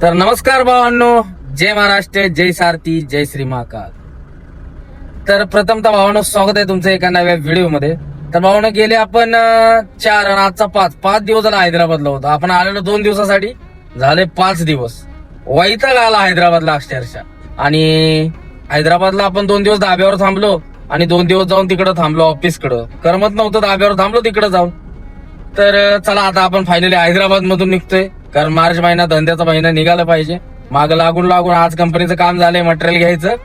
तर नमस्कार भावांनो, जय महाराष्ट्र, जय सारथी, जय श्री महाकाल. तर प्रथमतः भावांनो स्वागत आहे तुमचं एका नव्या व्हिडिओ मध्ये. तर भावांनो गेले आपण 4 आणि आजचा 5 दिवस झाला हैदराबादला होतो. आपण आलेलो 2 दिवसासाठी, झाले 5 दिवस. वैताग आला हैदराबादला अक्षरशः. आणि हैदराबादला आपण 2 दिवस धाब्यावर थांबलो आणि 2 दिवस जाऊन तिकडे थांबलो ऑफिसकडं. करमत नव्हतं धाब्यावर थांबलो तिकडे जाऊन. तर चला आता आपण फायनली हैदराबाद मधून निघतोय, कारण मार्च महिना धंद्याचा महिना निघाला पाहिजे. माग लागून आज कंपनीचं काम झालंय, मटेरियल घ्यायचं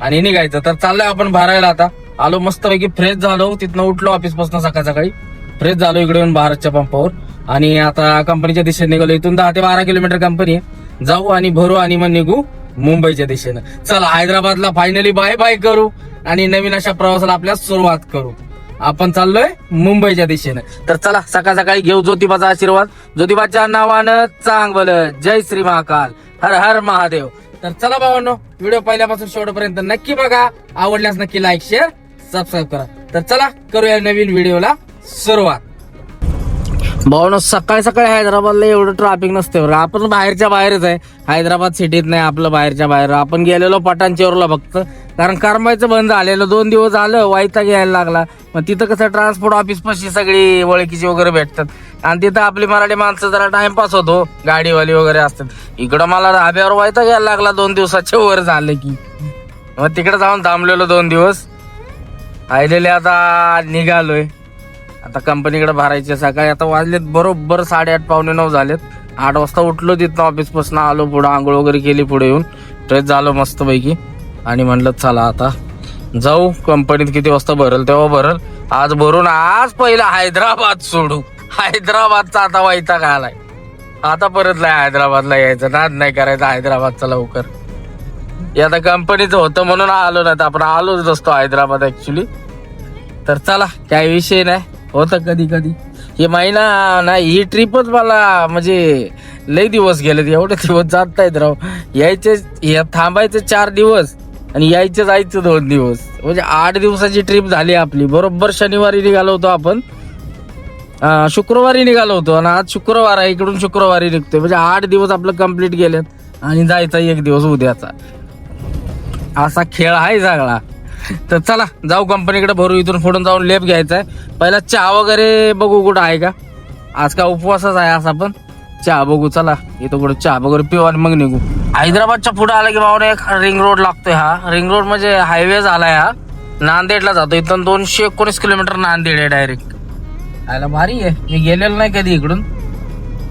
आणि निघायचं. तर चाललंय आपण भरायला. आता आलो मस्तपैकी फ्रेश झालो, तिथनं उठलो ऑफिस पासून सकाळी फ्रेश झालो इकडे येऊन भारतच्या पंपावर. आणि आता कंपनीच्या दिशेने निघालो. इथून 10 ते 12 किलोमीटर कंपनी आहे. जाऊ आणि भरू आणि मग निघू मुंबईच्या दिशेनं. चला हैदराबादला फायनली बाय बाय करू आणि नवीन अशा प्रवासाला आपल्या सुरुवात करू. आपण चाललोय मुंबईच्या दिशेने. तर चला सकाळी घेऊ ज्योतिबाचा आशीर्वाद. ज्योतिबाच्या नावानं चांग बोल, जय श्री महाकाल, हर हर महादेव. तर चला भावांनो, व्हिडिओ पहिल्यापासून शेवटपर्यंत नक्की बघा. आवडल्यास नक्की लाईक, शेअर, सबस्क्राईब करा. तर चला करूया नवीन व्हिडिओला सुरुवात. भावांनो सकाळी हैदराबादला एवढं ट्रॅफिक नसते बरं. आपण बाहेरच्या बाहेरच आहे, हैदराबाद सिटीत नाही आपलं, बाहेरच्या बाहेर. आपण गेलेलो पठाणचेरूरला फक्त, कारण करमायचं बंद झालेलं. 2 दिवस झालं, वैताग यायला लागला. मग तिथं कसं ट्रान्सपोर्ट ऑफिस पाशी सगळी ओळखीची वगैरे भेटतात आणि तिथं आपली मराठी माणसं जरा टाइमपास होतो, गाडीवाली वगैरे असतात. इकडं मला धाब्यावर वैताग यायला लागला 2 दिवसाच्या वर झालं की. मग तिकडे जाऊन थांबलेलो 2 दिवस. आलेले आता निघालोय. आता कंपनीकडे भरायचे. सकाळी आता वाजलेत बरोबर 8:30 पावणे 9 झालेत. 8 वाजता उठलो तिथनं ऑफिस पासून, आलो पुढे, आंघोळ वगैरे केली, पुढे येऊन फ्रेश झालो मस्तपैकी. आणि म्हणलं चला आता जाऊ कंपनीत. किती वाजता भरल तेव्हा भरल. आज भरून आज पहिला हैदराबाद सोडू. हैदराबादचा आता वैताग आलाय. आता परत नाही हैदराबादला यायचं, नाद नाही करायचं हैदराबादचा लवकर. हे आता कंपनीचं होतं म्हणून आलो, नाही तर आपण आलोच नसतो हैदराबाद ऍक्च्युली. तर चला काही विषय नाही, होतं कधी हे महिना नाही. ही ट्रिपच मला म्हणजे लई दिवस गेले, एवढे दिवस जात नाहीत राव. यायचे थांबायचे 4 दिवस आणि जायचं 2 दिवस, म्हणजे 8 दिवसाची ट्रिप झाली आपली. बरोबर शनिवारी निघालो होतो आपण, शुक्रवारी निघालो होतो आणि आज शुक्रवार आहे, इकडून शुक्रवारी निघतोय. म्हणजे 8 दिवस आपलं कम्प्लीट गेलेत आणि जायचा 1 दिवस उद्याचा. असा खेळ आहे सगळा. तर चला जाऊ कंपनीकडे भरू. इथून पुढून जाऊन लेप घ्यायचा आहे. पहिला चहा वगैरे बघू कुठं आहे का. आज का उपवासच आहे असा, पण चहा बघू. चला इथं कुठं चहा वगैरे पिऊ आणि मग निघू. हैदराबादच्या पुढे आला की बाबा एक रिंग रोड लागतोय. हा रिंग रोड म्हणजे हायवे झालाय. हा नांदेडला जातो. इथून 219 किलोमीटर नांदेड आहे डायरेक्ट. आयला भारी आहे, मी गेलेलो नाही कधी इकडून.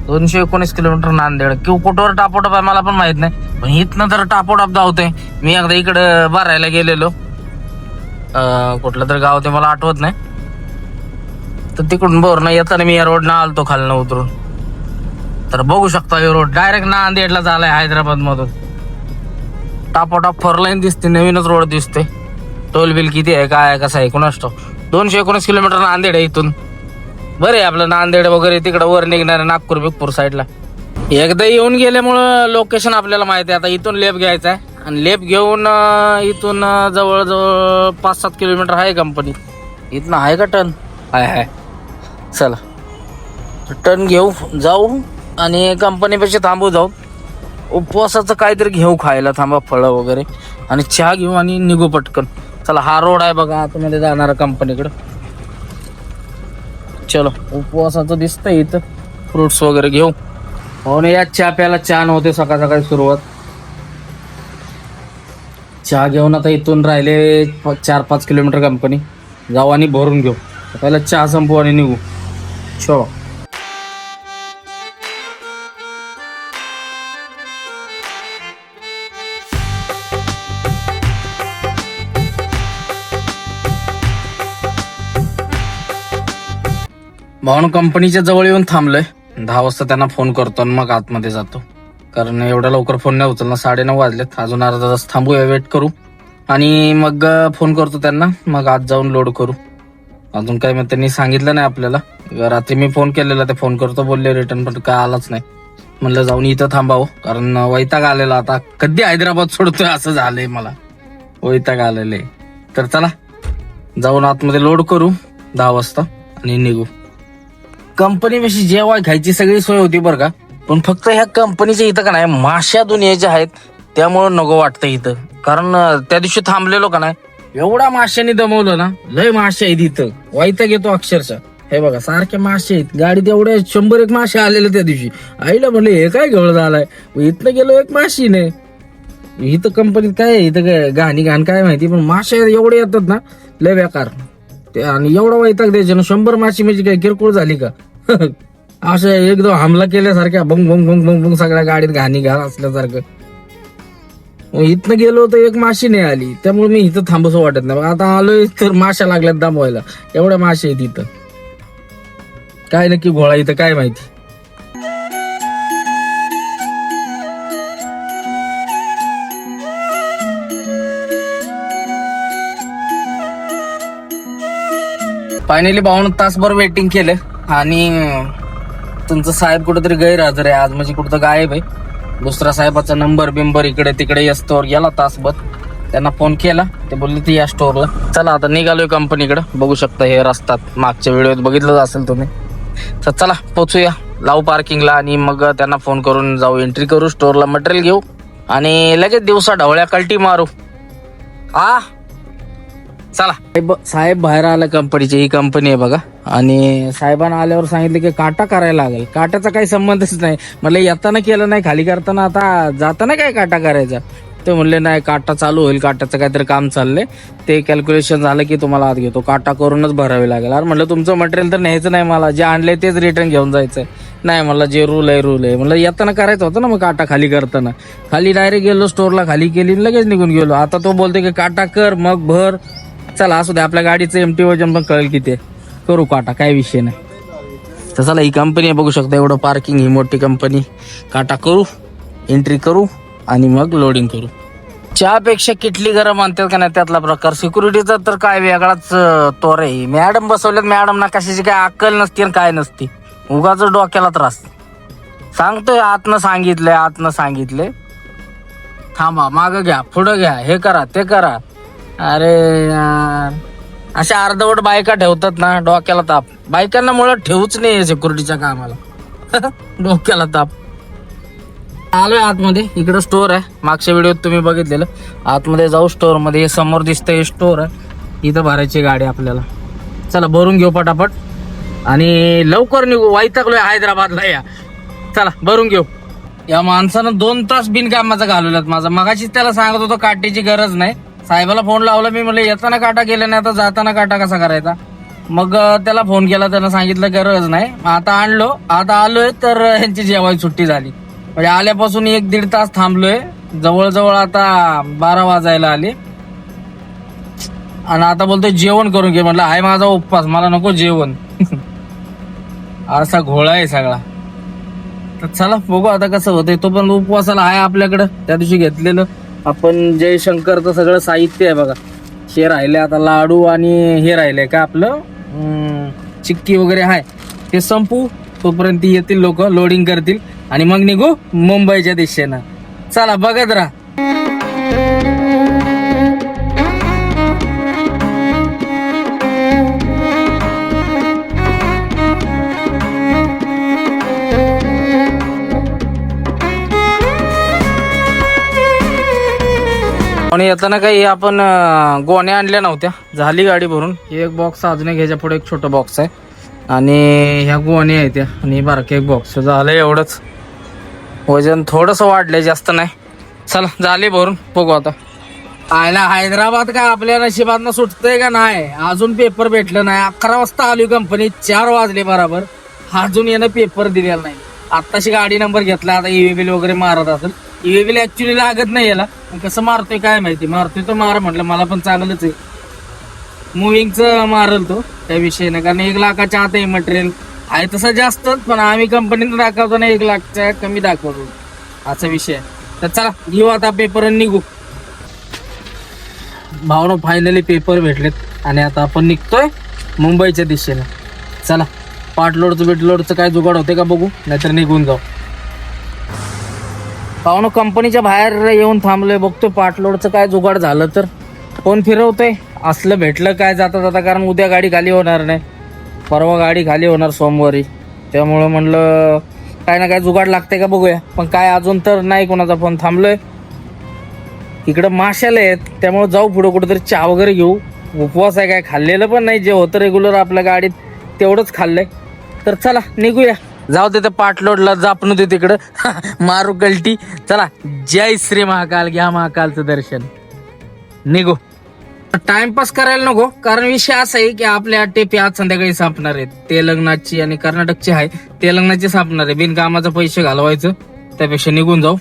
219 किलोमीटर नांदेड. किंवा कुठवर टापोटप आहे मला पण माहित नाही, पण इथनं तर टापोटप धावतोय. मी एकदा इकडं भरायला गेलेलो, कुठलं तर गाव ते मला आठवत नाही. तर तिकडून बोर येताना मी या रोडनं आलतो खालनं उतरून. तर बघू शकता हे रोड डायरेक्ट नांदेडला झालाय हैदराबाद मधून. टापोटाप 4 लाईन दिसते, नवीनच रोड दिसते. टोल बिल किती आहे काय आहे कसं आहे कुणास ठाऊक. 219 किलोमीटर नांदेड आहे इथून. बरं आहे आपलं नांदेड वगैरे तिकडं वर निघणार नागपूर बिगपूर साईडला. एकदा येऊन गेल्यामुळं लोकेशन आपल्याला माहिती आहे. आता इथून लेप घ्यायचा आहे आणि लेप घेऊन इथून जवळजवळ 5-7 किलोमीटर आहे कंपनी. इथनं आहे का टर्न? आहे. चला टर्न घेऊ, जाऊ आणि कंपनीपेक्षा थांबू. जाऊ उपवासाचं काहीतरी घेऊ खायला, थांबा फळं वगैरे आणि चहा घेऊ आणि निघू पटकन. चला हा रोड आहे बघा आतमध्ये जाणारा कंपनीकडं. चलो उपवासाचं दिसतंय इथं, फ्रुट्स वगैरे घेऊ. हो ना, या चहा प्यायला चहा नव्हते सकाळी सुरुवात. चहा घेऊन आता इथून राहिले 4-5 किलोमीटर कंपनी. जाऊ आणि भरून घेऊ. पहिला चहा संपू आणि निघू. चलो भावना कंपनीच्या जवळ येऊन थांबलोय. 10 वाजता त्यांना फोन करतो आणि मग आतमध्ये जातो, कारण एवढ्या लवकर फोन नाही उचलणार. 9:30 वाजलेत. अजून अर्धा तास थांबूया, वेट करू आणि मग फोन करतो त्यांना. मग आज जाऊन लोड करू. अजून काय मग त्यांनी सांगितलं नाही आपल्याला. रात्री मी फोन केलेला, ते फोन करतो बोलले रिटर्न, पण काय आलाच नाही. म्हणलं जाऊन इथं थांबावं, कारण वैताग आलेला. आता कधी हैदराबाद सोडतोय असं झालंय मला, वैताग आलेले. तर चला जाऊन आतमध्ये लोड करू 10 वाजता आणि निघू. कंपनीपाशी जेव्हा खायची सगळी सोय होती बरं का, पण फक्त ह्या कंपनीच्या इथं का नाही माश्या दुनियेच्या आहेत, त्यामुळं नको वाटतं इथं. कारण त्या दिवशी थांबलेलो का नाही, एवढा माश्याने दमवलं ना, लय मासे आहेत इथं, वैताग येतो अक्षरशः. हे बघा सारखे मासे आहेत गाडीत, एवढे 100 मासे आलेले त्या दिवशी. आईला म्हणलं हे काय गवळ झालाय, इथनं गेलो एक माशी नाही. इथं कंपनीत काय आहे, इथं काय घाण काय माहिती, पण मासे एवढे येतात ना लय बेकार. आणि एवढा वैताग द्यायचे ना, 100 माशी म्हणजे काय किरकोळ झाली का? असं एकदम हमला केल्यासारख्या भंग भंग भंग भंग भंग सगळ्या गाडीत घाण असल्यासारखं. इथनं गेलो तर एक माशी नाही आली, त्यामुळे मी इथं थांबसं वाटत नाही. आता आलोय तर माश्या लागल्यात दामवायला, एवढ्या मासे आहेत इथं. काय नक्की घोळा इथं काय माहिती. फायनली 52 तासभर वेटिंग केलं आणि तुमचं साहेब कुठेतरी गैरहजर आहे आज, म्हणजे कुठं गायब आहे. दुसरा साहेबाचा नंबर बिंबर इकडे तिकडे असतो, गेला तासभर. त्यांना फोन केला, ते बोलले ती या स्टोअरला. चला आता निघालोय कंपनीकडे. बघू शकता हे रस्तात, मागच्या व्हिडिओत बघितलं असेल तुम्ही. तर चला पोचूया, लावू पार्किंगला आणि मग त्यांना फोन करून जाऊ, एंट्री करू स्टोअरला, मटेरियल घेऊ आणि लगेच दिवसा ढवळ्या कल्टी मारू. चला. साहेब बाहेर आला कंपनीची, ही कंपनी आहे बघा. आणि साहेबांना आल्यावर सांगितलं की काटा करायला लागेल. काटाचा काही संबंधच नाही. म्हणलं येताना केलं नाही, खाली करताना, आता जाताना काय काटा करायचा. ते म्हणले नाही काटा चालू होईल, काटाचं काहीतरी काम चाललंय, ते कॅल्क्युलेशन झालं की तुम्हाला आत घेतो, काटा करूनच भरावे लागेल. अरे म्हणलं तुमचं मटेरियल तर न्यायचं नाही, मला जे आणलंय तेच रिटर्न घेऊन जायचंय. नाही म्हणलं जे रूल आहे म्हणलं येताना करायचं होतं ना मग काटा खाली करताना. खाली डायरेक्ट गेलो स्टोअरला, खाली केली लगेच निघून गेलो. आता तो बोलतोय की काटा कर मग भर. चला असू दे, आपल्या गाडीचं एमटी वजन पण कळेल किती, करू काटा, काय विषय नाही. तर चला ही कंपनी बघू शकता, एवढं पार्किंग, ही मोठी कंपनी. काटा करू, एंट्री करू आणि मग लोडिंग करू. चहापेक्षा किटली गरम म्हणतात का नाही त्यातला प्रकार. सिक्युरिटीचा तर काय वेगळाच तोर आहे. मॅडम बसवल्यात, मॅडम ना कशाची काय अक्कल नसती आणि काय नसती, उगाच डोक्याला त्रास. सांगतोय आतनं सांगितलंय, थांबा, मागं घ्या, पुढं घ्या, हे करा ते करा. अरे यार, अशा अर्धवट बायका ठेवतात ना, डोक्याला ताप. बायकांना मुळात ठेवूच नाही सिक्युरिटीच्या कामाला. डोक्याला ताप. आलोय आतमध्ये, इकडं स्टोअर आहे, मागच्या व्हिडिओत तुम्ही बघितलेलं. आतमध्ये जाऊ स्टोअर मध्ये, समोर दिसतंय हे स्टोअर आहे, इथं भरायची गाडी आपल्याला. चला भरून घेऊ पटापट आणि लवकर निघू, वैतागलोय हैदराबादला. या चला भरून घेऊ. या माणसानं 2 तास बिनकामाचा घालवल्यात माझा. मगाशीच त्याला सांगत होतो काटेची गरज नाही. साहेबाला फोन लावला मी, म्हणलं येताना काटा केला नाही, आता जाताना काटा कसा करायचा. मग त्याला फोन केला, त्यानं सांगितलं गरज नाही. आता आलोय तर ह्यांची जेवायची सुट्टी झाली. म्हणजे आल्यापासून 1-1.5 तास थांबलोय, जवळजवळ आता 12 वाजायला आले. आणि आता बोलतोय जेवण करून घे. म्हटलं हाय माझा उपवास, मला नको जेवण. असा घोळा आहे सगळा. तर चला बघू आता कसं होतंय. तो पण उपवासाला आहे आपल्याकडं, त्या दिवशी घेतलेलं आपण जयशंकरचं सगळं साहित्य आहे बघा. हे राहिले आता लाडू आणि हे राहिलंय का आपलं चिक्की वगैरे आहे, ते संपू तोपर्यंत येतील लोक, लोडिंग करतील आणि मग निघू मुंबईच्या दिशेनं. चला बघत राहा. आणि येताना काही आपण गोण्या आणल्या नव्हत्या, झाली गाडी भरून. एक बॉक्स अजून एक, ह्याच्या पुढे एक छोटं बॉक्स आहे आणि ह्या गोण्या आहेत त्या आणि बारके एक बॉक्स. झालं एवढंच, वजन थोडंसं वाढलंय, जास्त नाही. चला झाले भरून, बघू आता. आयला हैदराबाद काय आपल्या नशिबातनं सुटतंय का नाही, अजून पेपर भेटलं नाही. 11 वाजता आली कंपनीत, 4 वाजले बराबर, अजून यानं पेपर दिलेला नाही. आत्ताशी गाडी नंबर घेतला, आता ईव्हीबिल वगैरे मारत असेल. ईव्हीबिल ऍक्च्युली लागत नाही याला, कसं मारतोय काय माहिती. मारतोय तर मार, म्हटलं मला पण चांगलंच आहे. मुव्हिंगचं मारल तो, त्या विषय नाही. कारण 1 लाखाच्या आत आहे मटेरियल, आहे तसं जास्तच, पण आम्ही कंपनीत दाखवतो ना 1 लाखच्या कमी दाखवतो, असा विषय आहे. तर चला घेऊ आता पेपर आणि निघू. भावना फायनली पेपर भेटलेत आणि आता आपण निघतोय मुंबईच्या दिशेने. चला पार्टलोडचं काय जुगाड होते का बघू, नाहीतर निघून जाऊ. भावना कंपनीच्या बाहेर येऊन थांबलोय, बघतोय पार्टलोडचं काय जुगाड झालं तर. फोन फिरवतोय, असलं भेटलं काय जाता जाता, कारण उद्या गाडी खाली होणार नाही, परवा गाडी खाली होणार सोमवारी. त्यामुळं म्हणलं काय ना काय जुगाड लागते का बघूया. पण काय अजून तर नाही कोणाचा फोन. थांबलोय इकडं माशाला आहेत त्यामुळे जाऊ पुढे कुठेतरी चहा वगैरे घेऊ. उपवास आहे, काय खाल्लेलं पण नाही, जे होतं रेग्युलर आपल्या गाडीत तेवढंच खाल्लंय. तर चला निघूया. जाऊ दे, पाटलोडला जापणू दे तिकडं मारू गलटी. चला, जय श्री महाकाल, घ्या महाकालचं दर्शन, निघू. टाइमपास करायला नको, कारण विषय असा आहे की आपल्या टेपी आज संध्याकाळी संपणार आहेत. तेलंगणाची आणि कर्नाटकची आहे. तेलंगणाची संपणार आहे. बिनकामाचं पैसे घालवायचं त्यापेक्षा निघून जाऊ.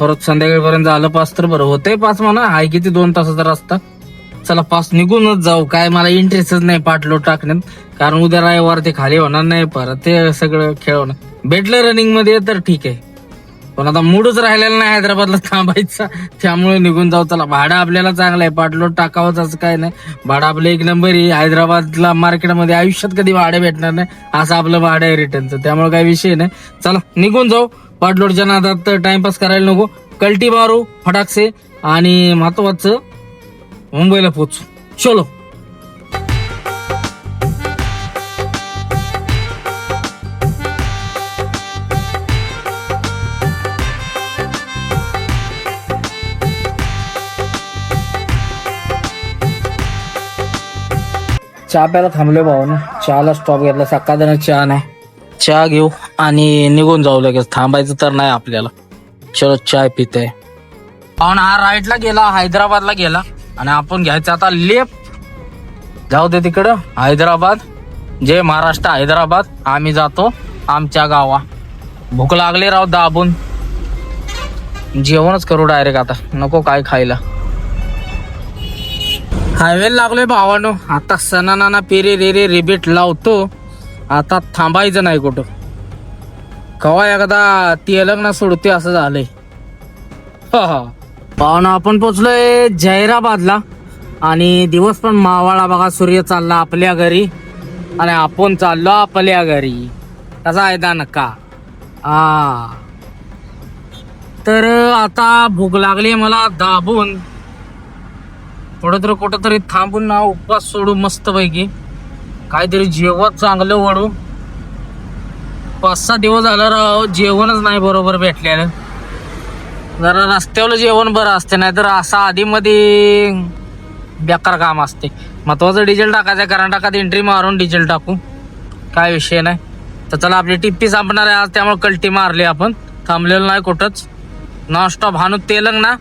परत संध्याकाळपर्यंत आलं पास तर बरं होतंय. पास म्हणा आहे किती 2 तासाचा रस्ता. चला पास निघूनच जाऊ. काय मला इंटरेस्टच नाही पाटलोट टाकण्यात, कारण उद्या रविवार ते खाली होणार नाही. परत ते सगळं खेळवणार. भेटलं रनिंग मध्ये तर ठीक आहे, पण आता मूडच राहिलेला नाही हैदराबादला थांबायचा, त्यामुळे निघून जाऊ. चला, भाडं आपल्याला चांगलं आहे, पाटलोट टाकावंच असं काय नाही. भाडं आपलं एक नंबर आहे. हैदराबादला मार्केटमध्ये आयुष्यात कधी भाडं भेटणार नाही असं आपलं भाडं आहे रिटर्नचं, त्यामुळे काही विषय नाही. चला निघून जाऊ. पाटलोटच्या नादात टाइमपास करायला नको. कल्टी मारू फटाकसे आणि महत्वाचं मुंबईला पोहोचू. चलो. चहा प्यायला थांबलोय भावानं. चहाला स्टॉप घेतला. सकाळचा चहा नाही. चहा घेऊ आणि निघून जाऊ लगेच. थांबायचं तर नाही आपल्याला. चलो चाय पिते. भावना हा राईटला गेला, हैदराबादला गेला आणि आपण घ्यायचं आता लेफ्ट. जाऊ दे तिकडं. हैदराबाद, जय महाराष्ट्र हैदराबाद. आम्ही जातो आमच्या गावा. भूक लागली राव दाबून. जेवणच करू डायरेक्ट आता, नको काय खायला. हायवे लागलोय भावानो. आता सणाना पेरे रेरे रिबीट लावतो. आता थांबायचं नाही कुठं. कवा एकदा तेलंगणा सोडते असं झालंय. भावानो आपण पोचलोय जैराबादला आणि दिवस पण मावाळा बघा. सूर्य चालला आपल्या घरी आणि आपण चाललो आपल्या घरी. कसा आहे दा नका. तर आता भूक लागली मला दाबून. कुठं तरी थांबून ना उपवास सोडू मस्त पैकी. काहीतरी जेवण चांगलं वळू. 5-6 दिवस झालं राव जेवणच नाही बरोबर भेटलेलं. जरा रस्त्यावर जेवण बरं असते, नाही तर असं आधी मध्ये बेकार काम असते. महत्वाचं डिझेल टाकायचं. कर्नाटकात एंट्री मारून डिझेल टाकू, काय विषय नाही. तर चला, आपली टिप्पी संपणार आहे आज, त्यामुळे कल्टी मारली आपण. थांबलेलं नाही कुठंच. नॉनस्टॉप हाणू तेलंगणा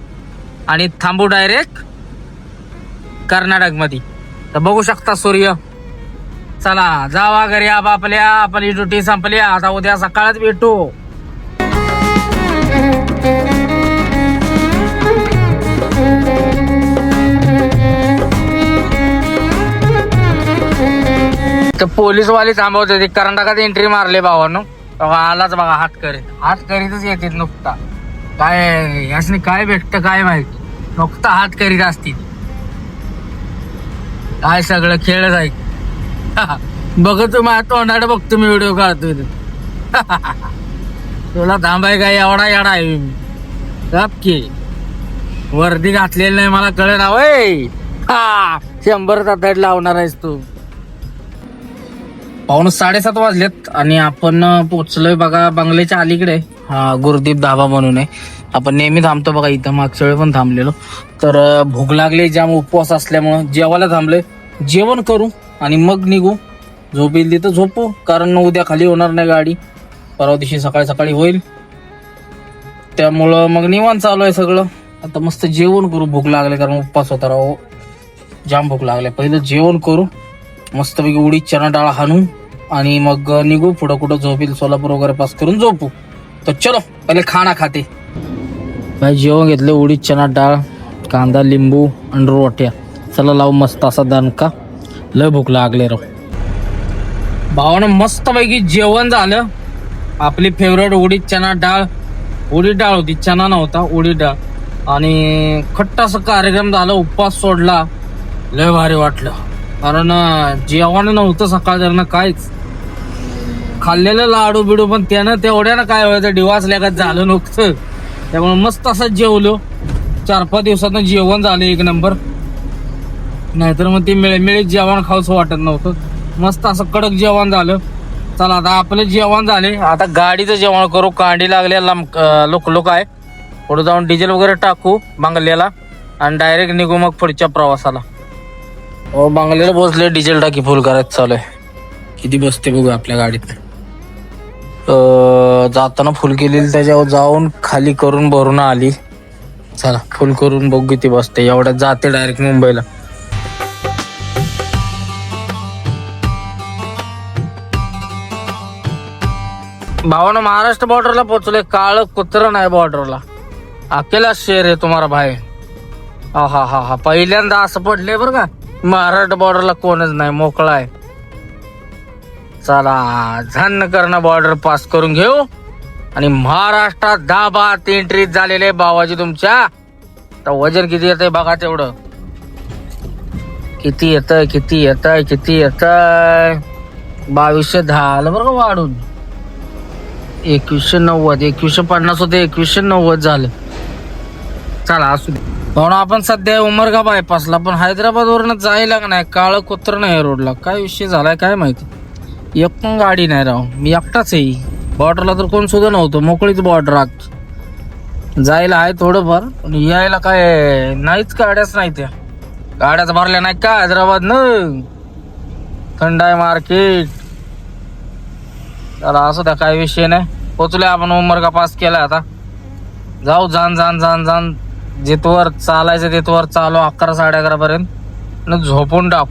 आणि थांबू डायरेक्ट कर्नाटक मध्ये. तर बघू शकता सूर्य. चला जावा घरी आपल्या. आपली ड्युटी संपली. आता उद्या सकाळच भेटू. तर पोलीसवाले थांबवते. कर्नाटकात एंट्री मारले भावानो. आलाच बघा हात करीतच येते नुकता. काय यासनी काय भेटतं काय माहिती, नुकता हात करीत असतील. काय सगळं खेळच आहे. बघतो माझ्या तोंडाकडे बघतो मी, व्हिडिओ काढतोय. तुला थांबाय काय एवढा येडा आहे मी. की वर्दी घातलेली नाही मला कळे ना. वय 100चा दड लावणार आहेस तू. 7:15 वाजलेत आणि आपण पोचलोय बघा बंगल्याच्या अलीकडे. हा गुरुदीप धाबा म्हणून आहे. आपण नेहमी थांबतो बघा इथं. मागच्या वेळी पण थांबलेलो. तर भूक लागली जाम, उपवास असल्यामुळं जेवायला थांबले. जेवण करू आणि मग निघू. झोप येईल तिथं झोपू, कारण उद्या खाली होणार नाही गाडी. परवा दिवशी सकाळी होईल, त्यामुळं मग निवांत चालू आहे सगळं. आता मस्त जेवण करू. भूक लागले कारण उपवास होता राव. जाम भूक लागले. पहिलं जेवण करू मस्तपैकी. उडीद चना डाळ हाणू आणि मग निघू. पुढं कुठं झोपेल सोलापूर वगैरे पास करून झोपू. तर चलो पहिले खाना खाते. भाई जेवण घेतलं. उडीद चना डाळ, कांदा, लिंबू आणि रोट्या. चला लावू मस्त असा दणका. लय भूक लागले राव भावानं. मस्त पैकी जेवण झालं. आपली फेवरेट उडीद चना डाळ. उडीद डाळ होती, चना नव्हता, उडीद डाळ. आणि खट्टा असा कार्यक्रम झाला. उपवास सोडला. लय भारी वाटलं, कारण जेवण नव्हतं सकाळ काहीच. खाल्लेलं लाडू बिडू पण त्यानं तेवढ्यानं काय व्हायचं, डिवास लेखात झालं नव्हतं. त्यामुळे मस्त असं जेवलो. 4-5 दिवसातनं जेवण झालं एक नंबर. नाहीतर मग ते मिळमिळीत जेवण खाऊच वाटत नव्हतं. मस्त असं कडक जेवण झालं. चला आता आपलं जेवण झाले, आता गाडीचं जेवण करू. कांडी लागल्या लोक आहे. पुढे जाऊन डिझेल वगैरे टाकू बांगल्याला आणि डायरेक्ट निघू मग पुढच्या प्रवासाला. बांगल्याला पोहोचले, डिझेल टाकी फुल करायचं चालू आहे. किती बसते बघू आपल्या गाडीत. जाताना फुल केलेली, त्याच्यावर जाऊन खाली करून भरून आली. चला फुल करून बघू किती बसते. एवढ्यात जाते डायरेक्ट मुंबईला. भावानं महाराष्ट्र बॉर्डरला पोहोचले. काळ कुत्र नाही बॉर्डरला, अकेला शेर आहे तुम्हाला भाई. हा हा हा हा, पहिल्यांदा असं पडले बरं का, महाराष्ट्र बॉर्डरला कोणच नाही, मोकळा आहे. चला झन्न करणं बॉर्डर पास करून घेऊ आणि महाराष्ट्रात 10 एंट्री झालेले बाबाजी तुमच्या. तर वजन किती येतंय बघा तेवढं. किती येतंय 2210 आलं बरं का वाढून. 2190, 2150 होते, 2190 झालं. चला असू दे. म्हणून आपण सध्या उमरगा बायपासला, पण हैदराबाद वरनं जायला का नाही, काळं कुत्र नाही रोडला. काय विषय झालाय काय माहिती. एक पण गाडी नाही राव, मी एकटाच आहे. बॉर्डरला तर कोण सुद्धा नव्हतं, मोकळीच बॉर्डर. जायला आहे थोडंफार, पण यायला काय नाहीच, गाड्याच नाही. त्या गाड्याच भरल्या नाही का हैदराबाद न. थंड आहे मार्केट. चला असं त्या काय विषय नाही. पोचले आपण, उमरगा पास केला. आता जाऊ जाण जिथवर चालायचं तिथवर चालू 11 11:30 पर्यंत झोपून टाकू.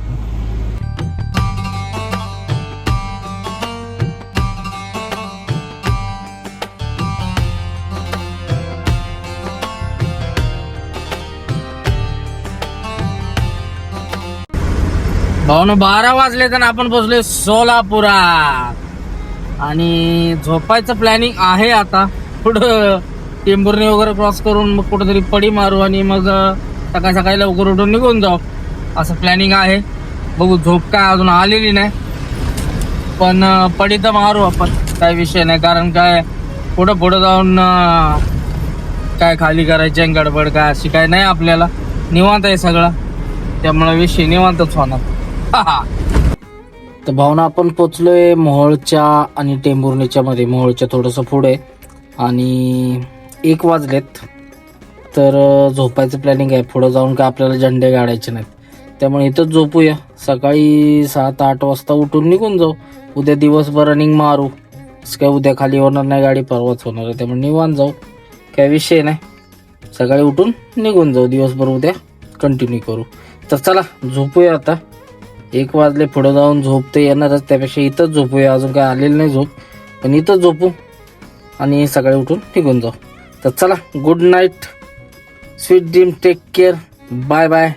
भाऊन 12 वाजले तर आपण पोचलोय सोलापुरात. आणि झोपायचं प्लॅनिंग आहे आता. पुढं टेंभुर्णी वगैरे क्रॉस करून मग कुठेतरी पडी मारू आणि मग सकाळी लवकर उठून निघून जाऊ, असं प्लॅनिंग आहे. बघू, झोप काय अजून आलेली नाही, पण पडी तर मारू आपण, काय विषय नाही. कारण काय पुढं जाऊन काय खाली करायची गडबड काय अशी काय नाही आपल्याला. निवांत आहे सगळं, त्यामुळे विषय निवांतच होणार. तर भावना आपण पोचलोय मोहोळच्या आणि टेंभुर्णीच्या मध्ये. मोहोळच्या थोडंसं पुढे आणि 1 वाजलेत. तर झोपायचं प्लॅनिंग आहे. पुढं जाऊन काय आपल्याला झंडे गाडायचे नाहीत, त्यामुळे इथंच झोपूया. सकाळी 7-8 वाजता उठून निघून जाऊ. उद्या दिवसभर रनिंग मारू. काय उद्या खाली होणार नाही गाडी, परवाच होणार आहे, त्यामुळे निवांत जाऊ, काय विषय नाही. सकाळी उठून निघून जाऊ, दिवसभर उद्या कंटिन्यू करू. तर चला झोपूया आता. 1 वाजले, पुढं जाऊन झोप तर येणारच, त्यापेक्षा इथंच झोपूया. अजून काय आलेलं नाही झोप, पण इथंच झोपू आणि सकाळी उठून निघून जाऊ. तर चला, good night, sweet dream, take care, bye bye.